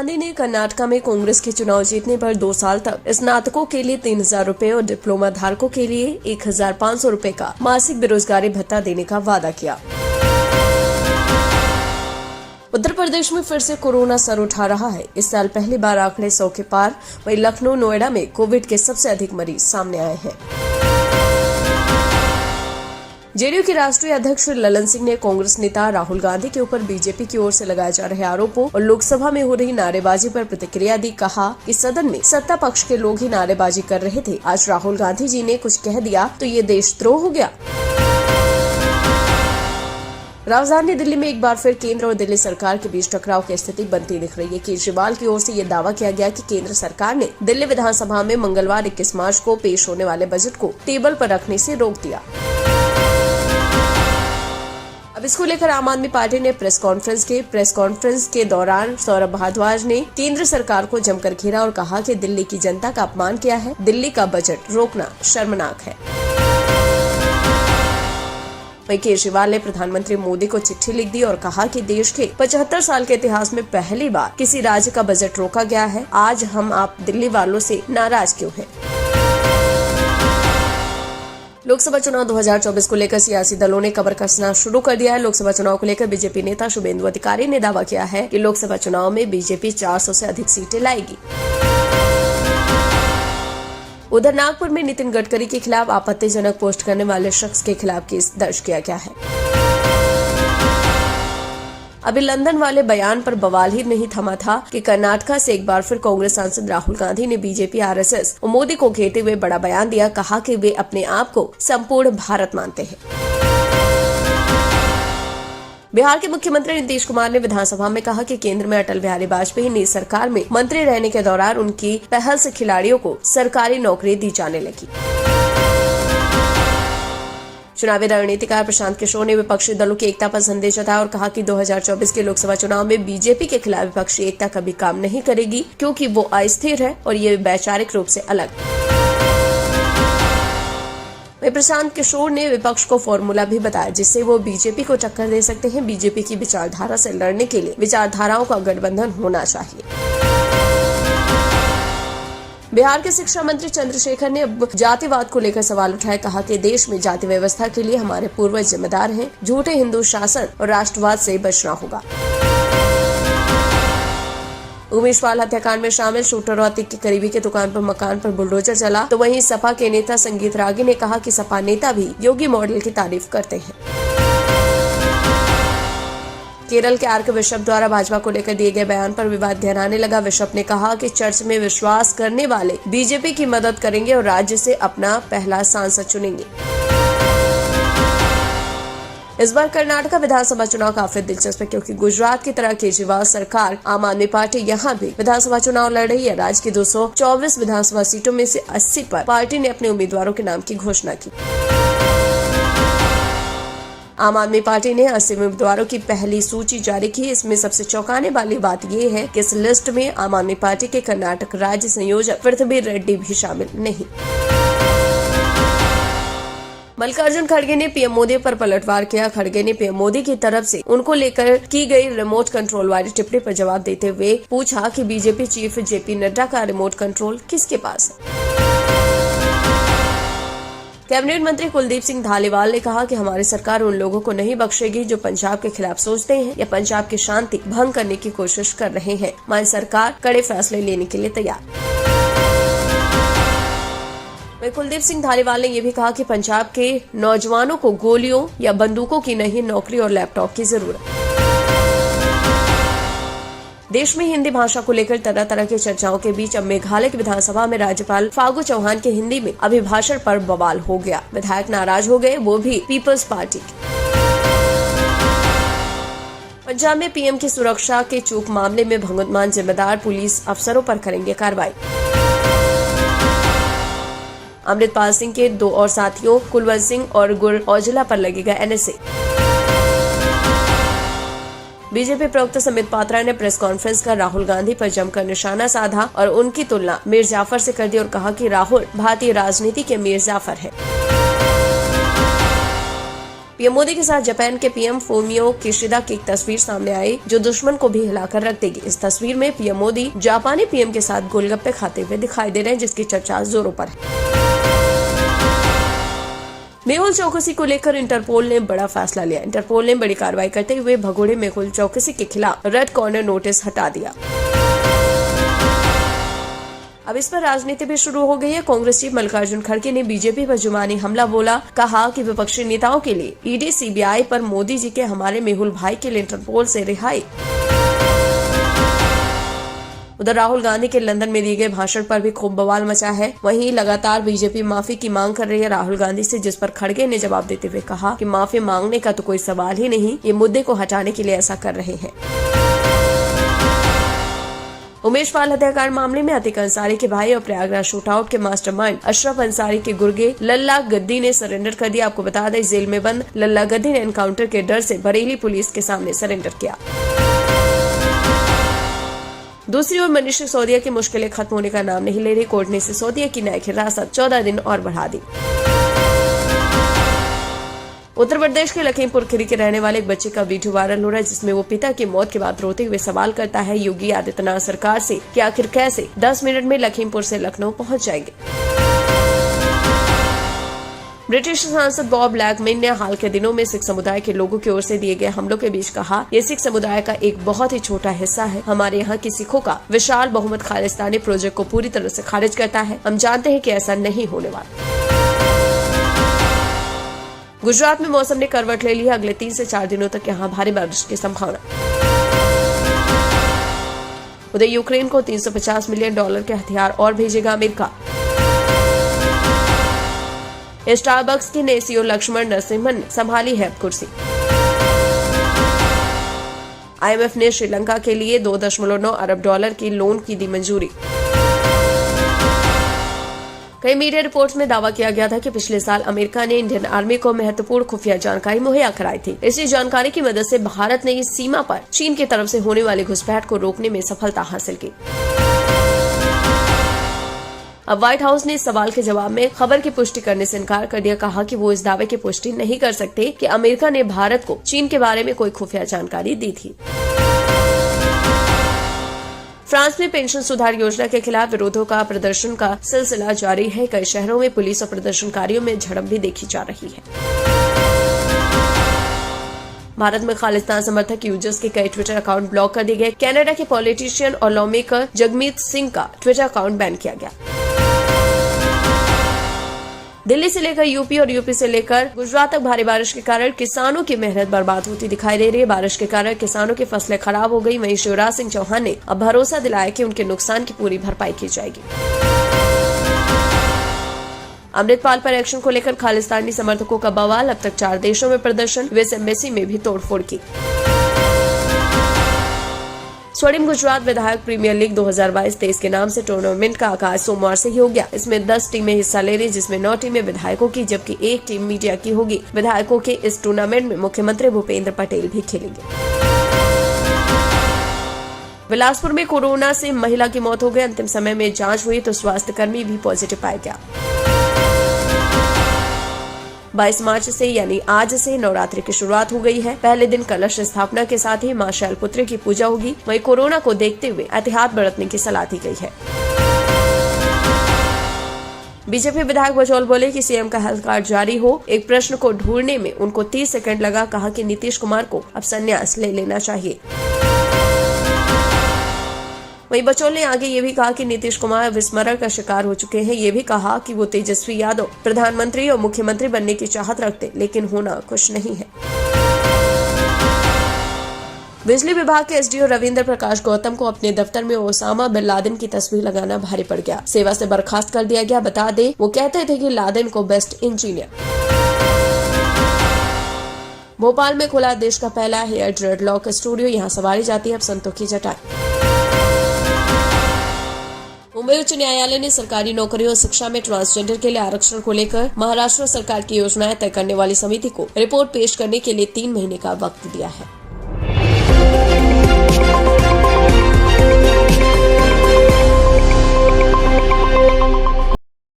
गांधी ने कर्नाटक में कांग्रेस के चुनाव जीतने पर 2 साल तक स्नातकों के लिए 3,000 रूपए और डिप्लोमा धारकों के लिए 1,500 रूपए का मासिक बेरोजगारी भत्ता देने का वादा किया। उत्तर प्रदेश में फिर से कोरोना सर उठा रहा है। इस साल पहली बार आंकड़े 100 के पार। वहीं लखनऊ, नोएडा में कोविड के सबसे अधिक मरीज सामने आए हैं। जेडीयू के राष्ट्रीय अध्यक्ष ललन सिंह ने कांग्रेस नेता राहुल गांधी के ऊपर बीजेपी की ओर से लगाए जा रहे आरोपों और लोकसभा में हो रही नारेबाजी पर प्रतिक्रिया दी। कहा कि सदन में सत्ता पक्ष के लोग ही नारेबाजी कर रहे थे, आज राहुल गांधी जी ने कुछ कह दिया तो ये देशद्रोह हो गया। राजधानी दिल्ली में एक बार फिर केंद्र और दिल्ली सरकार के बीच टकराव की स्थिति बनती दिख रही है। केजरीवाल की ओर से ये दावा किया गया कि केंद्र सरकार ने दिल्ली विधानसभा में मंगलवार 21 मार्च को पेश होने वाले बजट को टेबल पर रखने से रोक दिया। अब इसको लेकर आम आदमी पार्टी ने प्रेस कॉन्फ्रेंस के दौरान सौरभ भारद्वाज ने केंद्र सरकार को जमकर घेरा और कहा कि दिल्ली की जनता का अपमान किया है, दिल्ली का बजट रोकना शर्मनाक है। वहीं केजरीवाल ने प्रधानमंत्री मोदी को चिट्ठी लिख दी और कहा कि देश के 75 साल के इतिहास में पहली बार किसी राज्य का बजट रोका गया है। आज हम आप दिल्ली वालों से नाराज क्यों हैं? लोकसभा चुनाव 2024 को लेकर सियासी दलों ने कमर कसना शुरू कर दिया है। लोकसभा चुनाव को लेकर बीजेपी नेता शुभेंदु अधिकारी ने दावा किया है कि लोकसभा चुनाव में बीजेपी 400 से अधिक सीटें लाएगी। उधर नागपुर में नितिन गडकरी के खिलाफ आपत्तिजनक पोस्ट करने वाले शख्स के खिलाफ केस दर्ज किया गया है। अभी लंदन वाले बयान पर बवाल ही नहीं थमा था कि कर्नाटक से एक बार फिर कांग्रेस सांसद राहुल गांधी ने बीजेपी, आरएसएस और मोदी को घेरते हुए बड़ा बयान दिया। कहा कि वे अपने आप को संपूर्ण भारत मानते हैं। बिहार के मुख्यमंत्री नीतीश कुमार ने विधानसभा में कहा कि केंद्र में अटल बिहारी वाजपेयी ने सरकार में मंत्री रहने के दौरान उनकी पहल से खिलाड़ियों को सरकारी नौकरी दी जाने लगी। चुनावी रणनीतिकार प्रशांत किशोर ने विपक्षी दलों की एकता पर संदेश जताया और कहा कि 2024 के लोकसभा चुनाव में बीजेपी के खिलाफ विपक्षी एकता कभी काम नहीं करेगी, क्योंकि वो अस्थिर है और ये वैचारिक रूप से अलग। प्रशांत किशोर ने विपक्ष को फॉर्मूला भी बताया जिससे वो बीजेपी को टक्कर दे सकते हैं। बीजेपी की विचारधारा से लड़ने के लिए विचारधाराओं का गठबंधन होना चाहिए। बिहार के शिक्षा मंत्री चंद्रशेखर ने अब जातिवाद को लेकर सवाल उठाए। कहा कि देश में जाति व्यवस्था के लिए हमारे पूर्वज जिम्मेदार हैं। झूठे हिंदू शासन और राष्ट्रवाद से बचना होगा। उमेश पाल हत्याकांड में शामिल शूटर और अतीक की करीबी के दुकान पर मकान पर बुलडोजर चला, तो वहीं सपा के नेता संगीत रागी ने कहा कि सपा नेता भी योगी मॉडल की तारीफ करते हैं। केरल के आर्क बिशप द्वारा भाजपा को लेकर दिए गए बयान पर विवाद गहराने लगा। बिशप ने कहा कि चर्च में विश्वास करने वाले बीजेपी की मदद करेंगे और राज्य से अपना पहला सांसद चुनेंगे। इस बार कर्नाटक विधानसभा चुनाव काफी दिलचस्प है, क्योंकि गुजरात की तरह केजरीवाल सरकार आम आदमी पार्टी यहाँ भी विधानसभा चुनाव लड़ रही है। राज्य की 224 विधानसभा सीटों में से 80 पर पार्टी ने अपने उम्मीदवारों के नाम की घोषणा की। आम आदमी पार्टी ने 80 उम्मीदवारों की पहली सूची जारी की। इसमें सबसे चौंकाने वाली बात ये है कि इस लिस्ट में आम आदमी पार्टी के कर्नाटक राज्य संयोजक पृथ्वी रेड्डी भी शामिल नहीं। मल्लिकार्जुन खड़गे ने पीएम मोदी पर पलटवार किया। खड़गे ने पीएम मोदी की तरफ से उनको लेकर की गई रिमोट कंट्रोल वाली टिप्पणी पर जवाब देते हुए पूछा कि बीजेपी चीफ जेपी नड्डा का रिमोट कंट्रोल किसके पास है। कैबिनेट मंत्री कुलदीप सिंह धालीवाल ने कहा कि हमारी सरकार उन लोगों को नहीं बख्शेगी जो पंजाब के खिलाफ सोचते हैं या पंजाब की शांति भंग करने की कोशिश कर रहे हैं। हमारी सरकार कड़े फैसले लेने के लिए तैयार। कुलदीप सिंह धालीवाल ने यह भी कहा कि पंजाब के नौजवानों को गोलियों या बंदूकों की नहीं, नौकरी और लैपटॉप की जरूरत। देश में हिंदी भाषा को लेकर तरह तरह की चर्चाओं के बीच अब मेघालय की विधानसभा में राज्यपाल फागू चौहान के हिंदी में अभिभाषण पर बवाल हो गया। विधायक नाराज हो गए, वो भी पीपल्स पार्टी के। पंजाब में पीएम की सुरक्षा के चूक मामले में भगवंतमान जिम्मेदार पुलिस अफसरों पर करेंगे कार्रवाई। अमृतपाल सिंह के 2 और साथियों कुलवंत सिंह और गुर औजला पर लगेगा एनएसए। बीजेपी प्रवक्ता समित पात्रा ने प्रेस कॉन्फ्रेंस कर राहुल गांधी पर जमकर निशाना साधा और उनकी तुलना मीर जाफर से कर दी और कहा कि राहुल भारतीय राजनीति के मीर जाफर है। पीएम मोदी के साथ जापान के पीएम फूमियो किशिदा की एक तस्वीर सामने आई जो दुश्मन को भी हिलाकर रख देगी। इस तस्वीर में पीएम मोदी जापानी पीएम के साथ गोलगप्पे खाते हुए दिखाई दे रहे हैं, जिसकी चर्चा जोरों पर है। मेहुल चौकसी को लेकर इंटरपोल ने बड़ा फैसला लिया। इंटरपोल ने बड़ी कार्रवाई करते हुए भगोड़े मेहुल चौकसी के खिलाफ रेड कॉर्नर नोटिस हटा दिया। अब इस पर राजनीति भी शुरू हो गई है। कांग्रेस चीफ मल्लिकार्जुन खड़गे ने बीजेपी पर जुबानी हमला बोला। कहा कि विपक्षी नेताओं के लिए ईडी सीबीआई पर मोदी जी के हमारे मेहुल भाई के लिए इंटरपोल से रिहाई। उधर राहुल गांधी के लंदन में दिए गए भाषण पर भी खूब बवाल मचा है। वहीं लगातार बीजेपी माफी की मांग कर रही है राहुल गांधी से, जिस पर खड़गे ने जवाब देते हुए कहा कि माफी मांगने का तो कोई सवाल ही नहीं, ये मुद्दे को हटाने के लिए ऐसा कर रहे हैं। उमेश पाल हत्याकांड मामले में अतीक अंसारी के भाई और प्रयागराज शूटआउट के मास्टरमाइंड अशरफ अंसारी के गुर्गे लल्ला गद्दी ने सरेंडर कर दिया। आपको बता दें, जेल में बंद लल्ला गद्दी ने एनकाउंटर के डर से बरेली पुलिस के सामने सरेंडर किया। दूसरी ओर मनीष सिसोदिया की मुश्किलें खत्म होने का नाम नहीं ले रही। कोर्ट ने सिसोदिया की न्यायिक हिरासत 14 दिन और बढ़ा दी। उत्तर प्रदेश के लखीमपुर खीरी के रहने वाले एक बच्चे का वीडियो वायरल हो रहा है, जिसमें वो पिता की मौत के बाद रोते हुए सवाल करता है योगी आदित्यनाथ सरकार से कि आखिर कैसे 10 मिनट में लखीमपुर से लखनऊ पहुंच जाएंगे। ब्रिटिश सांसद बॉब ब्लैकमैन ने हाल के दिनों में सिख समुदाय के लोगों की ओर से दिए गए हमलों के बीच कहा, ये सिख समुदाय का एक बहुत ही छोटा हिस्सा है। हमारे यहाँ के सिखों का विशाल बहुमत खालिस्तानी प्रोजेक्ट को पूरी तरह से खारिज करता है। हम जानते हैं कि ऐसा नहीं होने वाला। गुजरात में मौसम ने करवट ले ली है। अगले 3 से 4 दिनों तक यहाँ भारी बारिश की संभावना। उधर यूक्रेन को $350 मिलियन के हथियार और भेजेगा अमेरिका। स्टारबक्स के नए सीईओ लक्ष्मण नरसिम्हन ने संभाली है कुर्सी। IMF ने श्रीलंका के लिए $2.9 अरब की लोन की दी मंजूरी। कई मीडिया रिपोर्ट्स में दावा किया गया था कि पिछले साल अमेरिका ने इंडियन आर्मी को महत्वपूर्ण खुफिया जानकारी मुहैया कराई थी। इसी जानकारी की मदद से भारत ने इस सीमा पर चीन की तरफ से होने वाली घुसपैठ को रोकने में सफलता हासिल की। अब व्हाइट हाउस ने इस सवाल के जवाब में खबर की पुष्टि करने से इनकार कर दिया। कहा कि वो इस दावे की पुष्टि नहीं कर सकते कि अमेरिका ने भारत को चीन के बारे में कोई खुफिया जानकारी दी थी। फ्रांस में पेंशन सुधार योजना के खिलाफ विरोधों का प्रदर्शन का सिलसिला जारी है। कई शहरों में पुलिस और प्रदर्शनकारियों में झड़प भी देखी जा रही है। भारत में खालिस्तान समर्थक यूजर्स के कई ट्विटर अकाउंट ब्लॉक कर दिए गए। कनाडा के पॉलिटिशियन और लॉ मेकर जगमीत सिंह का ट्विटर अकाउंट बैन किया गया। दिल्ली से लेकर यूपी और यूपी से लेकर गुजरात तक भारी बारिश के कारण किसानों की मेहनत बर्बाद होती दिखाई दे रही है। बारिश के कारण किसानों की फसलें खराब हो गई। वहीं शिवराज सिंह चौहान ने अब भरोसा दिलाया कि उनके नुकसान की पूरी भरपाई की जाएगी। अमृतपाल पर एक्शन को लेकर खालिस्तानी समर्थकों का बवाल। अब तक 4 देशों में प्रदर्शन, यूएस एम्बेसी में भी तोड़फोड़ की। स्वर्णिम गुजरात विधायक प्रीमियर लीग 2022-23 के नाम से टूर्नामेंट का आगाज सोमवार से ही हो गया। इसमें 10 टीमें हिस्सा ले रही, जिसमें 9 टीमें विधायकों की जबकि 1 टीम मीडिया की होगी। विधायकों के इस टूर्नामेंट में मुख्यमंत्री भूपेंद्र पटेल भी खेलेंगे। बिलासपुर में कोरोना से महिला की मौत हो गई। अंतिम समय में जांच हुई तो स्वास्थ्य कर्मी भी पॉजिटिव पाया गया। 22 मार्च से यानी आज से नवरात्रि की शुरुआत हो गई है। पहले दिन कलश स्थापना के साथ ही मां शैलपुत्री की पूजा होगी। वहीं कोरोना को देखते हुए एहतियात बरतने की सलाह दी गई है। बीजेपी विधायक बचौल बोले कि सीएम का हेल्थ कार्ड जारी हो। एक प्रश्न को ढूंढने में उनको 30 सेकंड लगा। कहा कि नीतीश कुमार को अब संन्यास ले लेना चाहिए। वहीं बचौल ने आगे ये भी कहा कि नीतीश कुमार विस्मरण का शिकार हो चुके हैं। ये भी कहा कि वो तेजस्वी यादव प्रधानमंत्री और मुख्यमंत्री बनने की चाहत रखते, लेकिन होना कुछ नहीं है। बिजली विभाग के एसडीओ रविंद्र प्रकाश गौतम को अपने दफ्तर में ओसामा बिन लादेन की तस्वीर लगाना भारी पड़ गया। सेवा से बर्खास्त कर दिया गया। बता दें, वो कहते थे कि लादेन को बेस्ट इंजीनियर। भोपाल में खुला देश का पहला हेयर ड्रेडलॉक स्टूडियो। यहाँ संवारी जाती है अब संतों की जटाएं। मुंबई उच्च न्यायालय ने सरकारी नौकरियों और शिक्षा में ट्रांसजेंडर के लिए आरक्षण को लेकर महाराष्ट्र सरकार की योजनाएं तय करने वाली समिति को रिपोर्ट पेश करने के लिए 3 महीने का वक्त दिया है।